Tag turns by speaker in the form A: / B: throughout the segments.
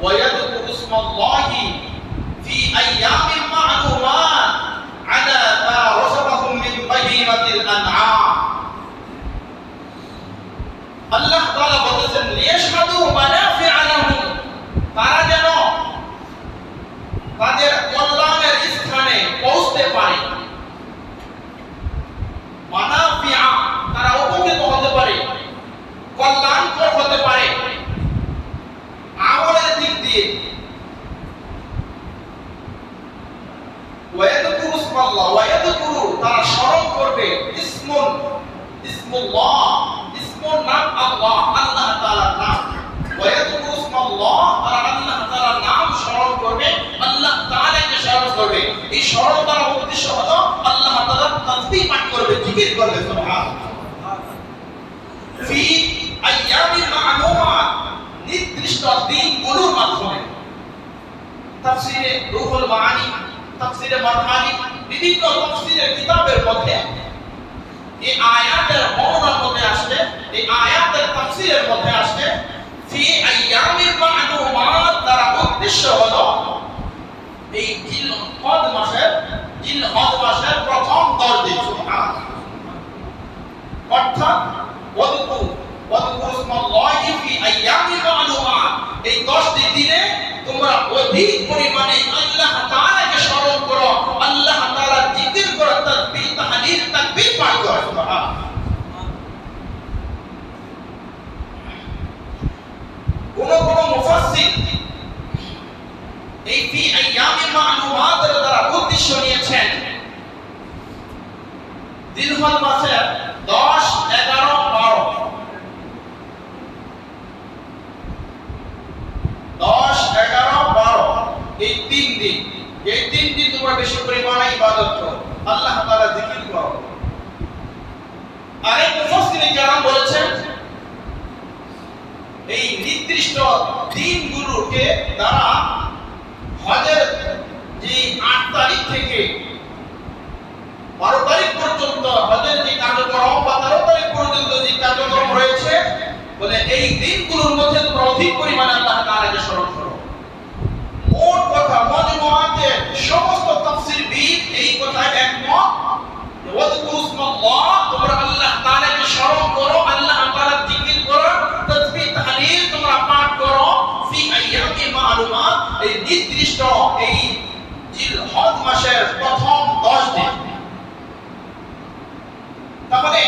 A: ويذكر اسم الله في أيام معلومات على ما رزقهم من بهيمة الأنعام আল্লাহ তাআলা বলেছেন লিয়াশহাদু মানাফিআ লাহুম, তারা যেন তাদের কল্যাণের স্থানে পৌঁছতে পারে। মানাফিআ, তারা উপকৃত হতে পারে, কল্যাণকর হতে পারে আমলের দিক দিয়ে। ওয়ায়াযকুরু ইসমাল্লাহ, ওয়ায়াযকুরু, তারা স্মরণ করবে, ইসমুল্লাহ, ইসমুর নাম আল্লাহ, আল্লাহ তাআলার নাম। ওয়ায়াযকুরু ইসমাল্লাহ, তারা আল্লাহ তাআলার নাম স্মরণ করবে, আল্লাহ তাআলাকে স্মরণ করবে। এই স্মরণ করার উদ্দেশ্য হলো আল্লাহ তাআলার তাসবিহ পাঠ করবে, জিকির করবে। সুবহানাল্লাহ। ফি আইয়ামিল মা'লুমাত, নির্দিষ্ট দিনগুলোর মাধ্যমে। তাফসীরে রুহুল মাআনি, তাফসীরে মারহানি, বিভিন্ন তাফসীরের কিতাবের মধ্যে এই আয়াতের বর্ণনার মধ্যে আসছে, এই আয়াতের তাফসীরের মধ্যে আসছে ফি আইয়ামিল মা'লুমাত, তার উদ্দেশ্য হলো এই জিলহজ মাসের প্রথম 10 দিন। সুবহানাল্লাহ। অর্থাৎ ওয়াযকুরু ইসমাল্লাহি ফি আইয়ামিল মা'লুমাত, এই 10টি দিনে তোমরা অধিক পরিমাণে আল্লাহ তাআলাকে স্মরণ করো, আল্লাহ তাআলার জিকির করো, তাসবিহ, তাহলিল, তাকবীর পাঠ করো। সুবহানাল্লাহ। কোন মুফাসসির এই ফি আইয়ামিল মা'লুমাতের দ্বারা উদ্দেশ্য নিয়েছেন জিলহজ মাসের 10, 11, 12, 10, 11, 12 এই 3 দিন। এই 3 দিন তোমরা বেশি পরিমাণে ইবাদত করো, আল্লাহ তাআলা জিকির করো। আরেক মুফাসসির কেরাম বলেছেন এই নির্দিষ্ট দিনগুলোকে তারা হজের যে 8 তারিখ থেকে 12 তারিখ পর্যন্ত হজের যে কার্যক্রম বা 13 তারিখ পর্যন্ত যে কার্যক্রম রয়েছে, বলে এই দিনগুলোর মধ্যে তোমরা অধিক পরিমাণে আল্লাহ তাআলাকে স্মরণ করো। মোট কথা মজমুআতে সমস্ত তাফসীরবিদ এই কথায় একমত, ওয়াযকুরু ইসমাল্লাহ, তোমরা আল্লাহ তাআলাকে স্মরণ করো, আল্লাহ তাআলার জিকির করো, তাসবিহ, তাহলিল তোমরা পাঠ করো ফি আইয়ামিল মা'লুমাত, এই নির্দিষ্ট এই জিলহজ মাসের প্রথম 10 দিন। তাহলে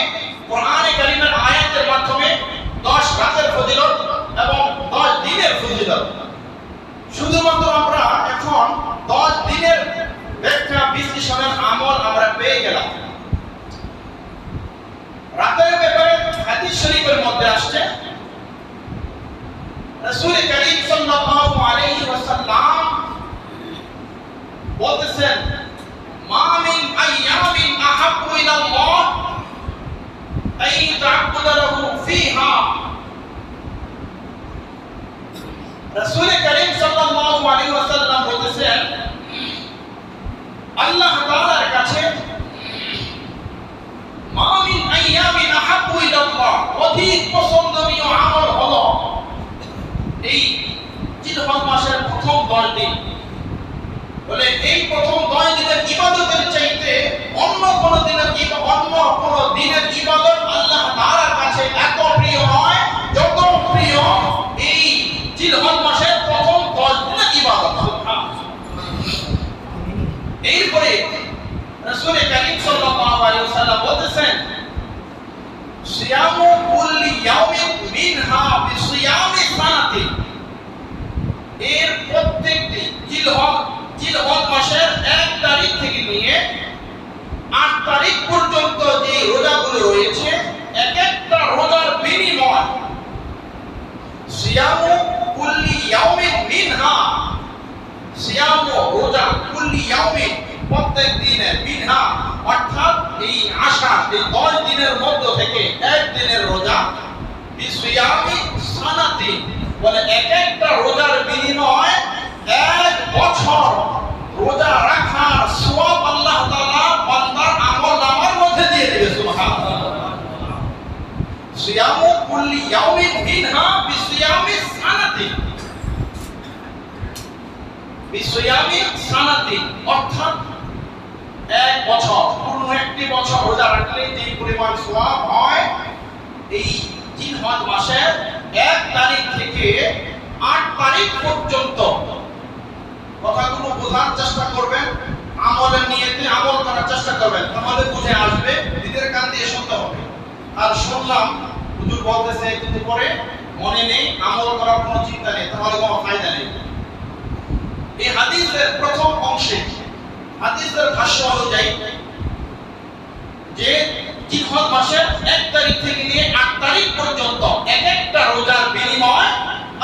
A: কোরআনে কারীমের আয়াতের মাধ্যমে 10 রাতের ফজিলত এবং 10 দিনের ফজিলত, শুধুমাত্র আমরা এখন 10 দিনের ব্যাখ্যা বিশ্লেষণের আমল আমরা পেয়ে গেলাম। রাতের ব্যাপারে হাদিস শরীফের মধ্যে আসছে রাসূল করিম সাল্লাল্লাহু আলাইহি ওয়াসাল্লাম বলতেছেন মা মিন আইয়ামিন আহাব্বু ইলাল্লাহ আই তা'বুদা লাহু ফিহা। রাসূল করিম সাল্লাল্লাহু আলাইহি ওয়াসাল্লাম বলতেছেন আল্লাহ তাআলার কাছে মা মিন আইয়ামিন আহাব্বু ইলাল্লাহ, অধিক পছন্দনীয় আমল হলো এই জিলহজ মাসের প্রথম 10 দিন। বলে এই প্রথম 10 দিনের ইবাদতের চাইতে অন্য কোন দিনের ইবাদত আল্লাহ তাআলার কাছে এত প্রিয় নয় যত প্রিয় এই জিলহজ মাসের প্রথম 10 দিনের ইবাদত। এরপরে রাসূল করিম সাল্লাল্লাহু আলাইহি ওয়াসাল্লাম বলতেছেন সিয়ামু কুল্লি ইয়াউমিন মিনহা বিসিয়ামি সানাতি, এর প্রত্যেকটি জিলহজ মাসের 1 তারিখ থেকে নিয়ে 8 তারিখ পর্যন্ত যে রোজাগুলো রয়েছে, এক একটা রোজার বিনিময় সিয়ামু কুল্লি ইয়াউমিন মিনহা, সিয়ামু রোজা কুল্লি ইয়াউমিন প্রত্যেক দিনের, মিনহা অর্থাৎ এই আশা এই 10 দিনের মধ্য থেকে 1 দিনের রোজা, বিসিয়ামি সানাতি, বলে এক একটা রোজার বিনিময় 1 বছর রোজা রাখার সওয়াব আল্লাহ তাআলা বান্দার আমলনামার মধ্যে দিয়ে দেবে। সুবহানাল্লাহ। সিয়ামু কুল্লি ইয়াউমিন মিনহা বিসিয়ামি সানাতি, বিসিয়ামি সানাতি, অর্থাৎ এক বছর, পূর্ণ একটি বছর রোজা রাখলে যে পরিমাণ সওয়াব হয়, এই জিলহজ মাসের 1 তারিখ থেকে 8 তারিখ পর্যন্ত। কথাগুলো বোঝার চেষ্টা করবেন, আমলের নিয়তে আমল করার চেষ্টা করবেন, তাহলে বুঝে আসবে, নিজের কান দিয়ে শুনতে হবে। আর শুনলাম হুজুর বলতেছে কিন্তু পরে মনে নেই, আমল করার কোনো চিন্তা নেই, তাহলে কোনো ফায়দা নেই। এই হাদিসের প্রথম অংশে হাদিসের ভাষ্য অনুযায়ী যে জিলহজ মাসের 1 তারিখ থেকে নিয়ে 8 তারিখ পর্যন্ত এক একটা রোজার বিনিময়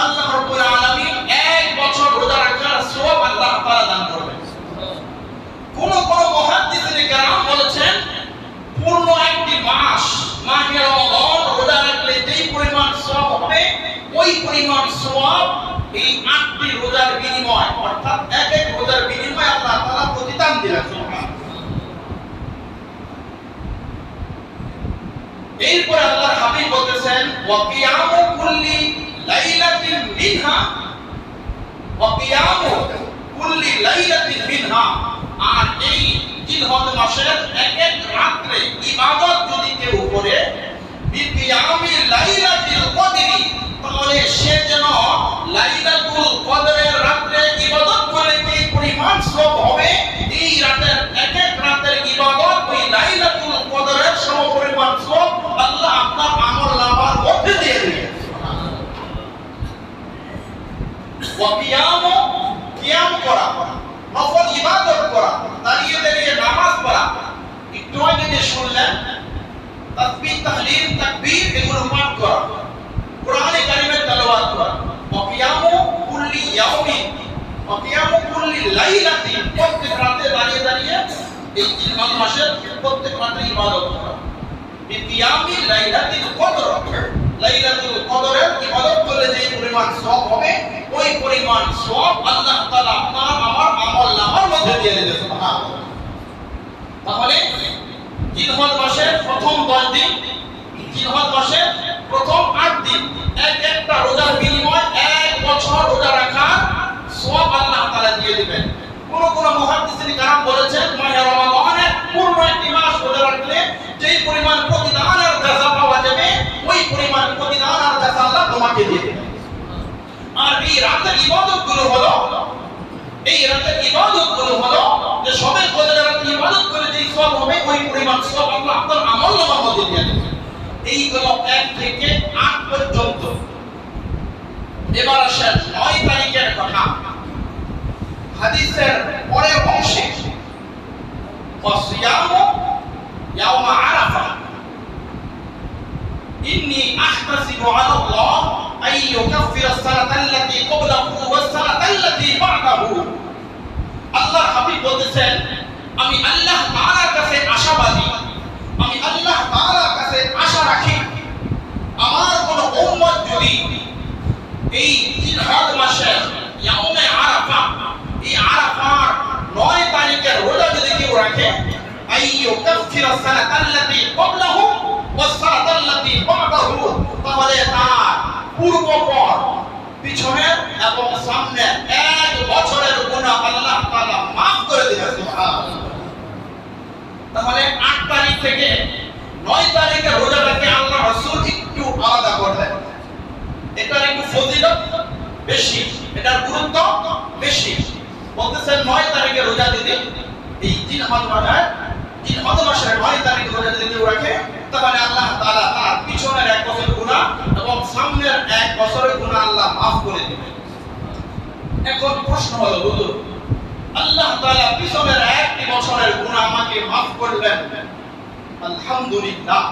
A: আল্লাহ রাব্বুল আলামিন 1 বছর রোজা রাখার সওয়াব আল্লাহ তাআলা দান করবেন। কোন কোন মুহাদ্দিসিনে কেরাম বলেছেন পূর্ণ একটি মাস মাহে রমজান রোজা রাখলে যেই পরিমাণ সওয়াব হবে, ওই পরিমাণ সওয়াব এই 8টি রোজার বিনিময়, অর্থাৎ এক এক রোজার বিনিময়ে আল্লাহ তাআলা প্রতিদান দিলেন। সুবহানাল্লাহ। এরপর আল্লাহর হাবিব বলতেছেন ওয়া কিয়ামু কুল্লি লাইলাতিন মিনহা, ওয়া কিয়ামু কুল্লি লাইলাতিন মিনহা, আর এই জিলহজ মাসের এক এক রাতে ইবাদত যদি কেউ করে বিকিয়ামি লাইলাতুল কদরি, তাহলে সে যেন লাইলাতুল কদরের রাতে ইবাদত করে যে পরিমাণ সওয়াব হবে, এই রাতের এক এক রাতের ইবাদত ওই লাইলাতুল কদরের সমপরিমাণ সওয়াব আল্লাহ আপনার আমলনামার মধ্যে দিয়ে দিবেন। ওয়া কিয়াম করা, নফল ইবাদত করা, দাঁড়িয়ে দাঁড়িয়ে নামাজ পড়া, একটু আগে যে শুনলেন তাসবিহ তাহলিল তাকবীর এগুলো পাঠ করা, কোরআনে কারিমের তেলাওয়াত করা, ওয়া কিয়ামু কুল্লি ইয়াউমিন, ওয়া কিয়ামু কুল্লি লাইলাতিন, প্রত্যেক রাতে দাঁড়িয়ে দাঁড়িয়ে এই জিলহজ মাসের প্রত্যেক রাতে ইবাদত করা। বিকিয়ামি লাইলাতুল কদর, লাইলাতুল কদরের ইবাদত করলে যে পরিমাণ সওয়াব হবে, ওই পরিমাণ সওয়াব আল্লাহ তাআলা আপনার আমার আমলনামার মধ্যে দিয়ে দেবে। সুবহানাল্লাহ। তাহলে জিলহজ মাসের প্রথম 10 দিন, জিলহজ মাসের প্রথম 8 দিন এক একটা রোজার বিনিময় 1 বছর রোজা রাখার সওয়াব আল্লাহ তাআলা দিয়ে দিবেন। কোন কোন মুহাদ্দিসিন کرام বলেছেন মাহে রমাদানের পূর্ণ একটি মাস রোজা রাখলে যেই পরিমাণ প্রতিদান আর জাযা পাওয়া যাবে, ওই পরিমাণ প্রতিদান আর জাযা আল্লাহ তোমাকে দিয়ে দেবেন। আর এই রাতের ইবাদতগুলো হলো, এই রাতের ইবাদতগুলো হলো যে সবে কদরের রাতে ইবাদত করে যেই সওয়াব হবে, ওই পরিমাণ সওয়াব আল্লাহ আপনার আমলনামার মধ্যে দিয়ে দেবেন। এই হলো 1 থেকে 8 পর্যন্ত। এবার আসেন 9 তারিখের কথা। হাদিসের পরের অংশে ওয়াসিয়ামু ইয়াউমা আরাফা, ইন্নী আহতাসিবু আলাল্লাহ আন ইউকাফিরা আস-সানাতাল্লাতী ক্বাবলাহু ওয়াস-সানাতাল্লাতী বা'দাহু। আল্লাহর হাবিব বলেছেন আমি আল্লাহ তাআলার কাছে আশাবাদী, আমি আল্লাহ তাআলার কাছে আশা রাখি আমার কোন উম্মত যদি এই জিলহজ মাসের ইয়াউমে আরাফা, এই আরাফার 9 তারিখের রোজা যদি কেউ রাখে, আইয়ু কাফিরা সানাতাল্লাতী ক্বাবলাহু ওয়াস-সানাতাল্লাতী বা'দাহু, তাহলে তার পূর্বপর পিছনের এবং সামনের 1 বছরের গুনাহ আল্লাহ তাআলা maaf করে দিবেন। সুবহানাল্লাহ। তাহলে 8 তারিখ থেকে 9 তারিখের রোজাটাকে আল্লাহ রাসূল একটু আলাদা করলেন। এটার একটু ফজিলত বেশি, এটার গুরুত্ব বেশি। বলতেছেন 9 তারিখে রোজা যদি এই জিলহজ মাসের 9 তারিখে রোজা যদি কেউ রাখে, তাহলে আল্লাহ তাআলা তার পিছনের 1 বছরের গুনাহ এবং সামনের 1 বছরের গুনাহ আল্লাহ maaf করে দিবেন। এখন প্রশ্ন হলো হুজুর, আল্লাহ তাআলা পিছনের 1 বছরের গুনাহ আমাকে maaf করলেন, আলহামদুলিল্লাহ,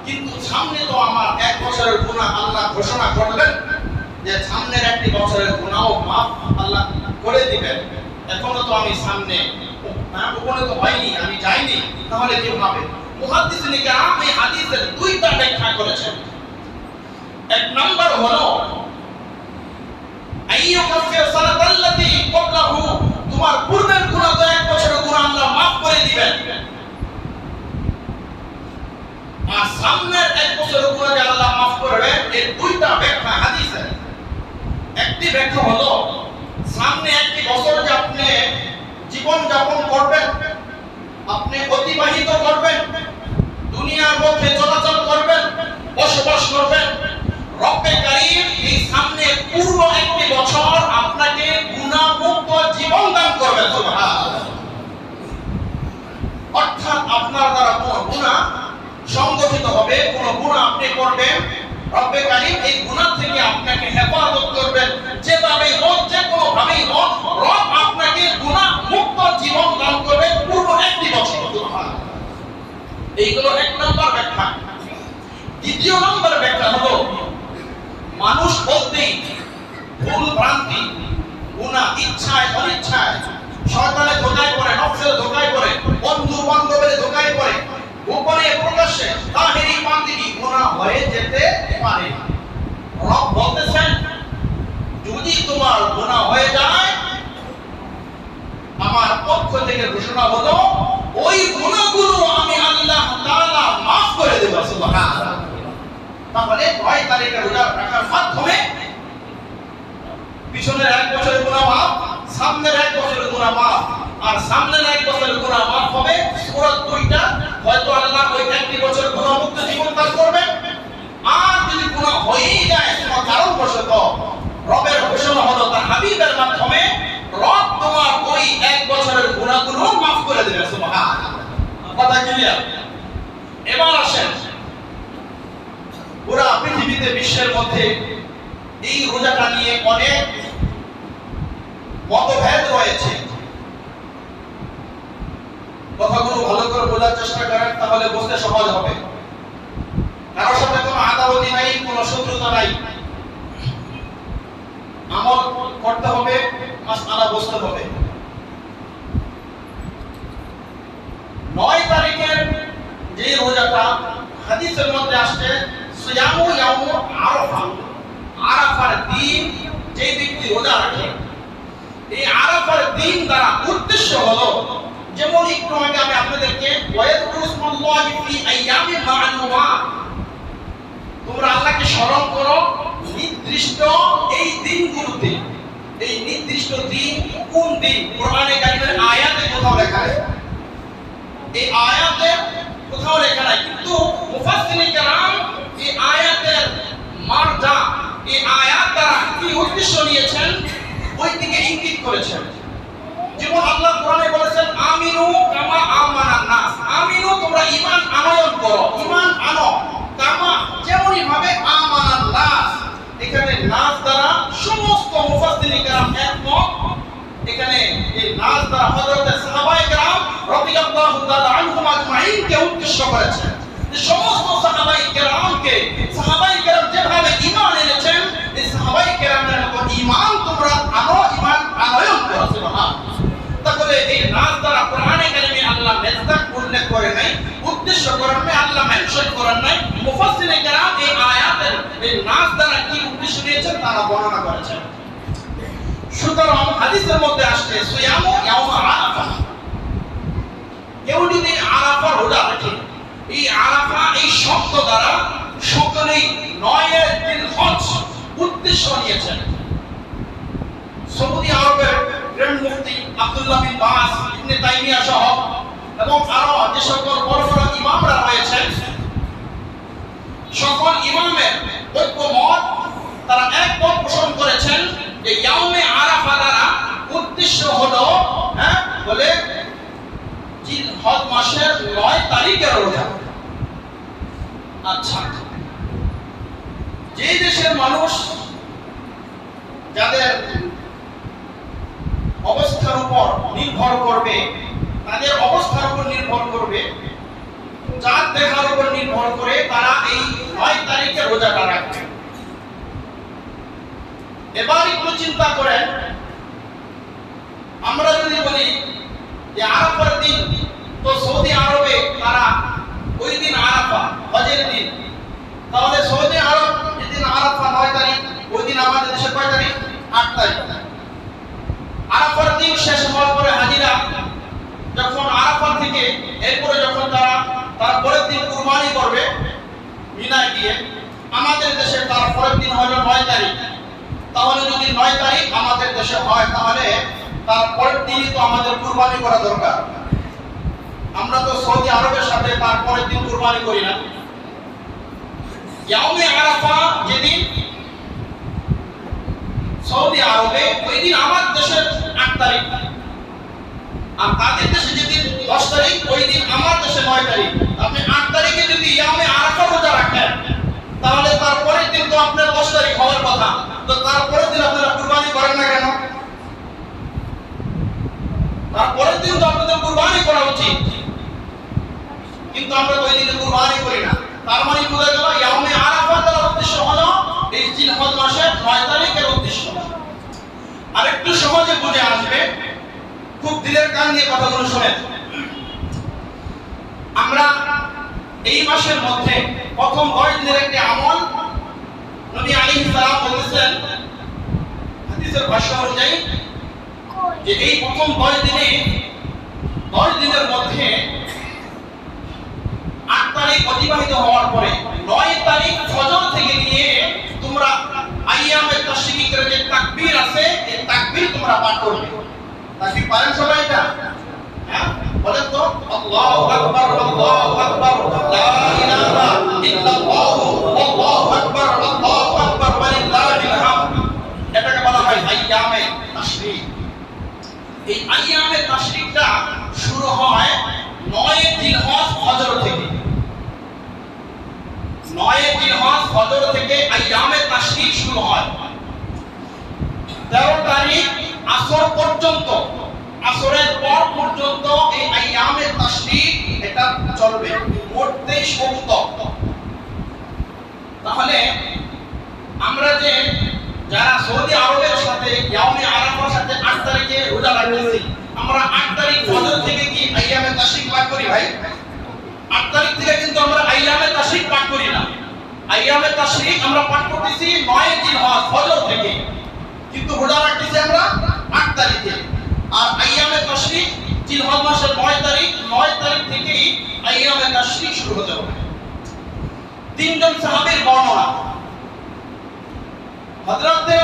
A: কিন্তু সামনে তো আমার 1 বছরের গুনাহ আল্লাহ ঘোষণা করলেন যে সামনের 1 বছরের গুনাহও maaf আল্লাহ করে দিবেন। এখনো তো আমি সামনে ওখানে তো হয়নি, আমি যাইনি, তাহলে কিভাবে? মুহাদ্দিসিন کرام এই হাদিসের 2টা ব্যাখ্যা করেছেন। 1 নাম্বার হলো আইয়ু কাফির সানাতাল্লাতী ক্বাবলাহু, তোমার পূর্বের গুনাহ তো 1 বছরের গুনাহ আল্লাহ maaf করে দিবেন, আর সামনের 1 বছরের গুনাহ যে আল্লাহ maaf করবেন, এই 2টা ব্যাখ্যা হাদিসের। একটি ব্যাখ্যা হলো সামনে 1 বছর যে আপনি হবে কোন গুনাহ আপনি করবেন, রব্বে কারীম এই গুনাহ থেকে আপনাকে হেফাজত করবেন। যেভাবেই হোক, যে কোনো ভাবেই হোক, রব আপনাকে গুনাহ মুক্ত জীবন দান করবে পুরো 1 বছর। সুবহানাল্লাহ। এইগুলো 1 নম্বর ব্যাখ্যা। দ্বিতীয় নম্বর ব্যাখ্যা হলো, মানুষ বলতেই ভুল ভ্রান্তি, গুনাহ ইচ্ছায় অনিচ্ছায়, শয়তানের ধোঁকায় পড়ে, নফসের ধোঁকায় পড়ে, বন্ধু বান্ধবের ধোঁকায় পড়ে, গোপনে প্রকাশ্যে তাহিরি বান্দিগি গুনাহ হয়ে যেতে পারে। রব বলতেছেন, যদি তোমার গুনাহ হয়ে যায়, আমার পক্ষ থেকে ঘোষণা হলো ওই গুনাহগুলো আমি আল্লাহ তাআলা maaf করে দেব। সুবহানাল্লাহ। তাহলে 9 তারিখে রোজা রাখার মাধ্যমে পিছনের 1 বছরের গুনাহ maaf, সামনের 1 বছরের গুনাহ maaf। আর সামনের 1 বছরের গুনাহ maaf হবে সূরা 2টা, হয়তো আল্লাহ ওই 1 বছর গুনাহমুক্ত জীবন দান করবে। আর যদি গুনাহ হয়েই যায় কোনো কারণবশত, রবের ঘোষণা হলো তার হাবিবের মাধ্যমে, রব তোমার ওই 1 বছরের গুনাহগুলো maaf করে দেবে। সুবহানাল্লাহ। কথা ক্লিয়ার? এবার আসেন, পুরো পৃথিবীতে, বিশ্বের মধ্যে এই রোজাটা নিয়ে অনেক মতভেদ রয়েছে। কথাগুলো ভালো করে বোঝার চেষ্টা করেন, তাহলে বুঝতে সহজ হবে। কারোর সাথে কোনো আদাবতি নাই, কোনো শত্রুতা নাই। আমল করতে হবে, মাসআলা বুঝতে হবে। 9 তারিখের যে রোজাটা হাদিসের মধ্যে আসছে, সিয়ামু ইয়াউম আরাফা, আরাফার দিন যে ব্যক্তি রোজা রাখে, এই আরাফার দিন দ্বারা উদ্দেশ্য হলো, যেমন একটু আগে আমি আপনাদেরকে ওয়ায়াদকুরুসমাল্লাহি ফি আইয়ামিন মা'লুমাত, তোমরা আল্লাহকে স্মরণ করো নির্দিষ্ট এই দিনগুলোতে। এই নির্দিষ্ট দিন কোন দিন? কোরআনে কারীমের আয়াতে কোথাও লেখা নেই, এই আয়াতে কোথাও লেখা নাই, কিন্তু মুফাসসিরিন কেরাম এই আয়াতের মারজা, এই আয়াত দ্বারা কি উদ্দেশ্য নিয়েছেন ওই দিকে ইঙ্গিত করেছেন। যেমন আল্লাহ কোরআনে বলেছেন, আমিনু কামা আমানান নাস, আমিনু তোমরা ঈমান আনয়ন করো, ঈমান আনো, কামা যেমনই ভাবে আমানান নাস। এখানে নাস দ্বারা সমস্ত মুফাসসিরিন কেরাম একমত, এখানে এই নাস দ্বারা হযরত সাহাবায়ে কেরাম রাদিয়াল্লাহু তাআলা আনহুম আজমাইন কে উদ্দেশ্য করেছেন। যে সমস্ত সাহাবায়ে কেরামকে, সাহাবায়ে কেরাম যেভাবে ঈমান এনেছেন, এই সাহাবায়ে কেরামের মতো ঈমান তোমরা আনো, ঈমান আনয়ন করো। সুবহানাল্লাহ। তাহলে এই নাস দ্বারা কোরআনে কারীমে আল্লাহ মেজদাক উল্লেখ করে নাই, উদ্দেশ্য করেন নাই, আল্লাহ মেনশন করেন নাই। মুফাসসিরিন কেরাম এই আয়াতের এই নাস দ্বারা কি উদ্দেশ্য নিয়েছেন তারা বর্ণনা করেছেন। সুতরাং হাদিসের মধ্যে আসছে সিয়ামু ইয়াউম আরাফা, কেউ যদি আরাফা রোজা রাখে, এই আরাফা এই শব্দ দ্বারা সকলেই 9 দিন হজ উদ্দেশ্য নিয়েছেন। সৌদি আরবের গ্র্যান্ড মুফতি আব্দুল্লাহ বিন বাস, ইবনে তাইমিয়া সহ এবং আরো যে সকল বড় বড় ইমামরা রয়েছেন, সকল ইমামের ঐক্যমত, তারা একমত পোষণ করেছেন যে ইয়াউমে আরাফা দ্বারা উদ্দেশ্য হলো বলে জিলহজ মাসের 9 তারিখের রোজা। আচ্ছা, যে দেশের মানুষ যাদের অবস্থার উপর নির্ভর করবে, তাদের অবস্থার উপর নির্ভর করবে, চাঁদ দেখার উপর নির্ভর করে তারা এই 9 তারিখে রোজাটা রাখবে। এবার একটু চিন্তা করেন, আমরা যদি বলি যে আরাফার দিন, তো সৌদি আরবে তারা ওই দিন আরাফা হজের দিন, তাহলে সৌদি আরব যেদিন আরাফা 9 তারিখ, ওই দিন আমাদের দেশে কয় তারিখ? 8 তারিখ। আরাফার দিন শেষ হওয়ার পরে হাজিরা যখন আরাফা থেকে এরপরে যখন তারা তার পরের দিন কুরবানি করবে মিনায় গিয়ে, আমাদের দেশে তার পরের দিন হলো 9 তারিখ। তাহলে যদি 9 তারিখ আমাদের দেশে হয়, তাহলে তার পরের দিনই তো আমাদের কুরবানি করা দরকার। আমরা তো সৌদি আরবের সাথে তার পরের দিন কুরবানি করি না। ইয়াউমে আরাফা যেদিন সৌদি আরবে, ওই দিন আমার দেশের 8 তারিখ, আর তাদের দেশে যেদিন 10 তারিখ, ওই দিন আমার দেশে 9 তারিখ। আপনি 8 তারিখে যদি ইয়ামে আরাফা রোজা রাখেন, তাহলে তারপরের দিন তো আপনার 10 তারিখ হওয়ার কথা। তো তারপরের দিন আপনারা কুরবানি করেন না কেন? তারপরের দিন তো আপনাদের কুরবানি করা উচিত, কিন্তু আমরা ওই দিনে কুরবানি করি না। তার মানে বোঝা গেল ইয়ামে আরাফাতের উদ্দেশ্য হলো এই জিলহজ মাসের 9 তারিখের উদ্দেশ্য। আরেকটু সহজে বুঝে আসবে, খুব দিলের কান দিয়ে কথাগুলো শুনেন। আমরা এই মাসের মধ্যে প্রথম 10 দিনের একটি আমল নবী আলাইহিস সালাম বলেছেন হাদিসের ভাষ্য অনুযায়ী যে এই প্রথম 10 দিনের মধ্যে 8 তারিখ অতিবাহিত হওয়ার পরে 9 তারিখ ফজর থেকে নিয়ে তোমরা আইয়ামে তাশরিকের যে তাকবীর আছে, এই তাকবীর তোমরা পাঠ করবে। তাকবীর পারেন সবাই এটা? হ্যাঁ, বলেন তো। আল্লাহু আকবার, আল্লাহু আকবার, লা ইলাহা ইল্লাল্লাহ, আল্লাহু আকবার, আল্লাহু আকবার, ওয়ালিল্লাহিল হামদ। এটাকে বলা হয় আইয়ামে তাশরিক। এই আইয়ামে তাশরিকটা শুরু হয় 9 জিলহজ ফজর থেকে। 9 জিলহজ ফজর থেকে আইয়ামে তাশরিক শুরু হয়। 13 তারিখ আসর পর্যন্ত, আসরের পর পর্যন্ত এই আইয়ামে তাশরিক এটা চলবে। মোট 23 সপ্তাহ। তাহলে আমরা যে যারা সৌদি আরবের সাথে ইয়ামে আরাফার সাথে 8 তারিখে রোজা রাখতেছি, আমরা 8 তারিখ ফজর থেকে কি আইয়ামে তাশরিক পাঠ করি ভাই? 8 তারিখ থেকে কিন্তু আমরা আইয়ামে তাশরিক পাঠ করি না। আইয়ামে তাশরিক আমরা পাঠ করতেছি 9 জিলহজ ফজর থেকে, কিন্তু রোজা রাখতেছি আমরা 8 তারিখে। আর আইয়ামে তাশরিক জিলহজ মাসের 9 তারিখ থেকেই আইয়ামে তাশরিক শুরু হতে হবে। তিনজন সাহাবীর বর্ণনা। হযরতে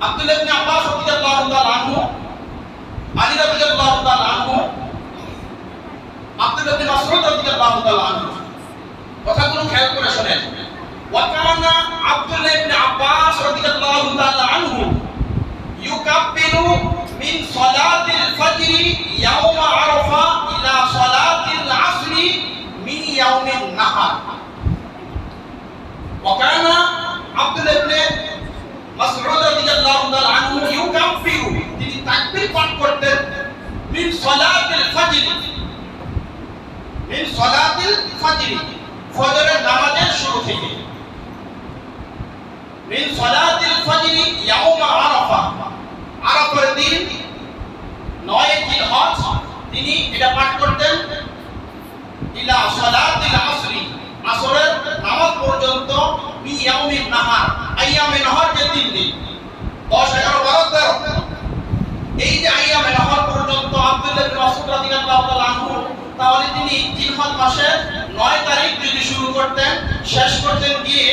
A: আব্দুল্লাহ ইবনে আব্বাস রাদিয়াল্লাহু তাআলা আনহু, আলী রাদিয়াল্লাহু তাআলা আনহু, আব্দুল্লাহ ইবনে মাসউদ রাদিয়াল্লাহু তাআলা আনহু। কথাগুলো খেয়াল করে শুনেন। ওয়া কানা আব্দুল্লাহ ইবনে আব্বাস রাদিয়াল্লাহু তাআলা আনহু ইউকাব্বিরু মিন সালাতিল ফজর ইয়াওমা আরাফা ইলা সালাতিল আসরি মিন ইয়াউমিন নাহার। ওয়া কানা আব্দুল্লাহ ইবনে মাসউদ রাদিয়াল্লাহু তাআলা আনহু ইউকাব্বিরু, তিনি তাকবীর পাঠ করতেন মিন সালাতিল ফজর, মিন সালাতিল ফজর, ফজরের নামাজের শুরু থেকে। মিন সালাতিল ফজর ইয়াউমা আরাফা, আরাফার দিন 9 জিলহজ তিনি এটা পাঠ করতেন ইলা সালাতিল আসরি, আসরের নামাজ পর্যন্ত, মি ইয়াউমিন নাহার, আইয়ামে নাহার যে 3 দিন 10, 11, 12, 13, এই যে আইয়ামে নাহার পর্যন্ত আব্দুল্লাহ ইবনে মাসউদ রাদিয়াল্লাহু তাআলা আনহু, তাহলে তিনি জিলহজ মাসের 9 তারিখ যদি শুরু করতেন, শেষ করতেন গিয়ে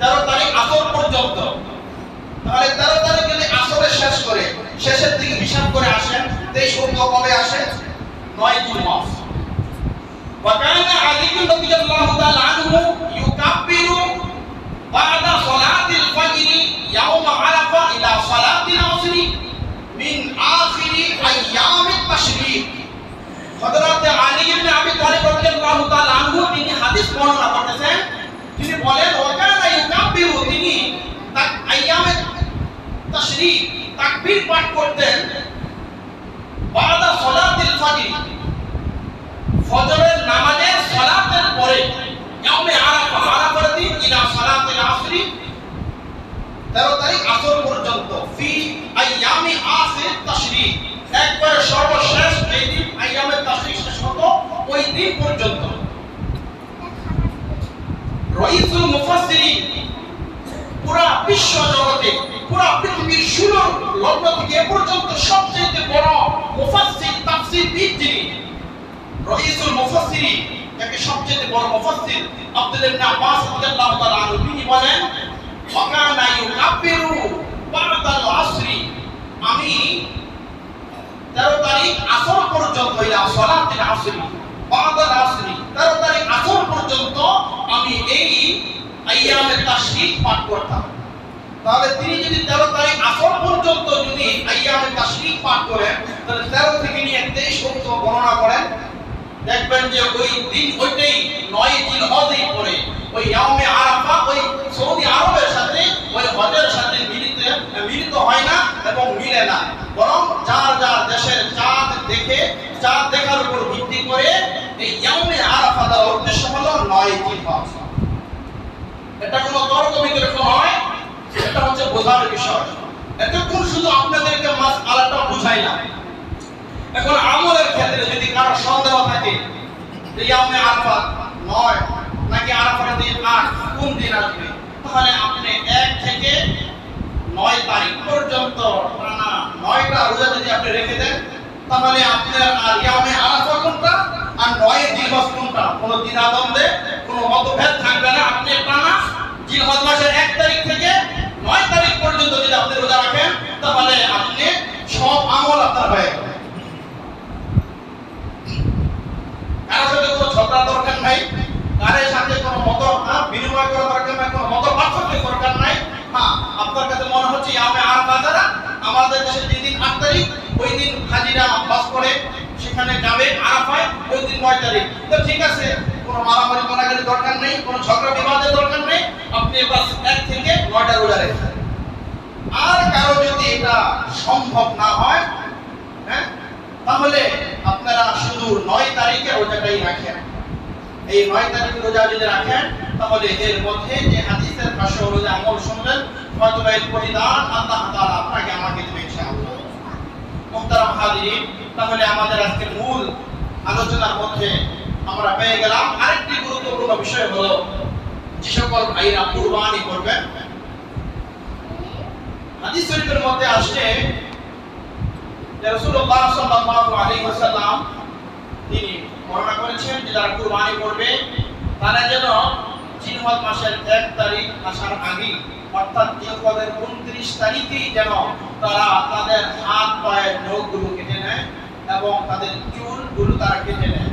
A: 13 তারিখ আসর পর্যন্ত। তাহলে 13 তারিখ যদি আসরে শেষ করে শেষের দিকে হিসাব করে আসেন, 23 সপ্তাহ কবে আসে? 9 জিলহজ। ওয়া কানা আলী রাদিয়াল্লাহু তাআলা আনহু ইউকাব্বিরু বা'দা সালাতিল ফজর ইয়াউমা আরাফা ইলা সালাতিল আসরি মিন আখিরি আইয়ামিত তাশরিক। হযরত আলী ইবনে আবি তালিব রাদিয়াল্লাহু তাআলা আনহু তিনি হাদিস বর্ণনা করতেছেন, তিনি বলেন ওয়া কানা ইউকাব্বিরু, তিনি আইয়ামে তাশরিক তাকবীর পাঠ করতেন বা'দা সালাতিল ফজর, ফজরের নামাজের সালাতের পরে, ইয়াউমে আরাফা, আরাফার দিন, ইলা সালাতিল আসরি 13 তারিখ আসর পর্যন্ত, ফি আইয়ামি আখির তাশরিক, একবারে সর্বশেষ যেই দিন আইয়ামে তাশরিক শেষ হতো ওই দিন পর্যন্ত। রাইসুল মুফাসসিরিন, পুরা বিশ্ব জগতে, পুরা পৃথিবীর শুরু লগ্ন থেকে এ পর্যন্ত সবচেয়ে বড় মুফাসসির, তাফসীরবিদ যিনি, রাইসুল মুফাসসিরিন, যাকে সবচেয়ে বড় মুফাসসির আব্দুল্লাহ ইবনে আব্বাস রাদিয়াল্লাহু তাআলা আনহু, তিনি বলেন ওয়া কানা ইউকাব্বিরু বা'দাল আসরি, আমি 13 তারিখ আসর পর্যন্ত, ইলা সালাতিল আসরি বা'দাল আসরি, 13 তারিখ আসর পর্যন্ত আমি এই আইয়ামে তাশরিক পাঠ করতাম। তাহলে তিনি যদি 13 তারিখ আসর পর্যন্ত যদি আইয়ামে তাশরিক পাঠ করেন, তাহলে 13 থেকে নিয়ে 23 পর্যন্ত গণনা করেন, দেখবেন যে ওই দিন ওইটাই 9 জিলহজেই পড়ে। ওই ইয়াউমে আরাফা ওই সৌদি আরবের সাথে ওই হজের সাথে মিলিত হয় না এবং মিলে না, বরং যার যার দেশের চাঁদ দেখে চাঁদ দেখার উপর ভিত্তি করে এই ইয়াউমে আরাফা দ্বারা উদ্দেশ্য হলো 9 জিলহজ। এটা কোনো তর্ক বিতর্ক নয়, এটা হচ্ছে বোঝার বিষয়। এতক্ষণ শুধু আপনাদেরকে মাসআলাটা বুঝাইলাম। এখন আমলের ক্ষেত্রে যদি কারো সন্দেহ থাকে যে ইয়াউমে আরাফা 9 নাকি আরাফার দিন 8 কোন দিন আসবে, তাহলে আপনি 1 থেকে 9 তারিখ পর্যন্ত টানা 9টা রোজা যদি আপনি রেখে দেন, তাহলে আপনার আর ইয়াউমে আরাফা কোনটা আর 9 জিলহজ কোনটা কোনো দ্বিধাদ্বন্দ্বে কোনো মতভেদ থাকবে না। আপনি টানা জিলহজ মাসের 1 তারিখ থেকে 9 তারিখ পর্যন্ত যদি আপনি রোজা রাখেন, তাহলে আপনি সব আমল আপনার হয়ে যাবে। কারোর সাথে কোনো ঝগড়া দরকার নাই, কারোর সাথে কোনো মত বিনিময় করা দরকার নাই, কোনো মত পার্থক্য দরকার নাই। হ্যাঁ, আপনার কাছে মনে হচ্ছে ইয়াউমে আরাফা দ্বারা আমাদের দেশে যেদিন 8 তারিখ ওই দিন হাজিরা বাস করে সেখানে যাবে আরাফায় ওই দিন 9 তারিখ, তো ঠিক আছে, কোনো মারামারি মারামারি দরকার নেই, কোনো ঝগড়া বিবাদের দরকার নেই, আপনি বাস 1 থেকে 9টা রোজা রেখেছেন। আর কারো যদি এটা সম্ভব না হয়, হ্যাঁ, তাহলে আপনারা শুধু 9 তারিখে রোজাটাই রাখেন। এই 9 তারিখে রোজা যদি রাখেন, তাহলে এর মধ্যে যে হাদিসের ভাষ্য অনুযায়ী আমল শুনবেন, হয়তো এর প্রতিদান আল্লাহ তাআলা আপনাকে আমাকে দেবে ইনশাআল্লাহ। মুহতারাম হাজিরিন, তাহলে আমাদের আজকে মূল আলোচনার মধ্যে আমরা পেয়ে গেলাম আরেকটি গুরুত্বপূর্ণ বিষয় হলো যে সকল ভাইরা কুরবানি করবেন। হাদিস শরীফের মধ্যে আসছে যে রাসূলুল্লাহ সাল্লাল্লাহু আলাইহি ওয়াসাল্লাম তিনি বর্ণনা করেছেন যে যারা কুরবানি করবে তারা যেন জিলহজ মাসের 1 তারিখ আসার আগে, অর্থাৎ জিলহজের 29 তারিখেই যেন তারা তাদের হাত পায়ের নখগুলো কেটে নেয় এবং তাদের চুলগুলো তারা কেটে নেয়।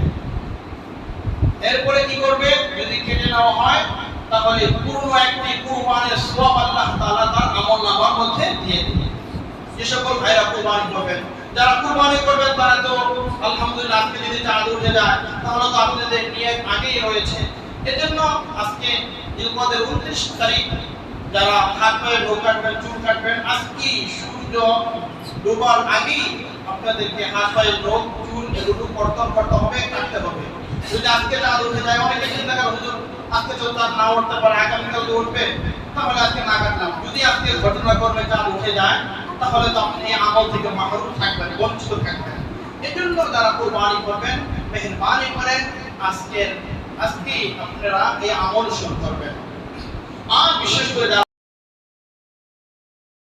A: এরপরে কি করবে, যদি কেটে নেওয়া হয় তাহলে পূর্ণ একটি কুরবানির সওয়াব আল্লাহ তাআলা তার আমলনামার মধ্যে দিয়ে দিবেন। যে সকল ভাইরা কুরবানি করবেন, যারা কুরবানি করবেন তারা তো আলহামদুলিল্লাহ আজকে যদি চাঁদ উঠে যায় তাহলে তো আপনাদের নিয়ত আগেই রয়েছে। এজন্য আজকে জিলহজের 29 তারিখ যারা হাত পায়ের নখ কাটবেন, চুল কাটবেন, আজকে সূর্য ডোবার আগেই আপনাদেরকে হাত পায়ের নখ চুল এগুলো কর্তন করতে হবে, কাটতে হবে। যদি আজকে চাঁদ উঠে যায়, অনেকে চিন্তা করে হুজুর আজকে তো চাঁদ না উঠতে পারে, আগামীকাল তো উঠবে, তাহলে আজকে না কাটলাম। যদি আজকে ঘটনা করবে চাঁদ উঠে যায়, তাহলে তো আপনি এই আমল থেকে মাহরুম থাকবেন, বঞ্চিত থাকবেন। এজন্য যারা কুরবানি করবেন, মেহেরবানি করে আজকেই আপনারা এই আমল শুরু করবেন। আর বিশেষ করে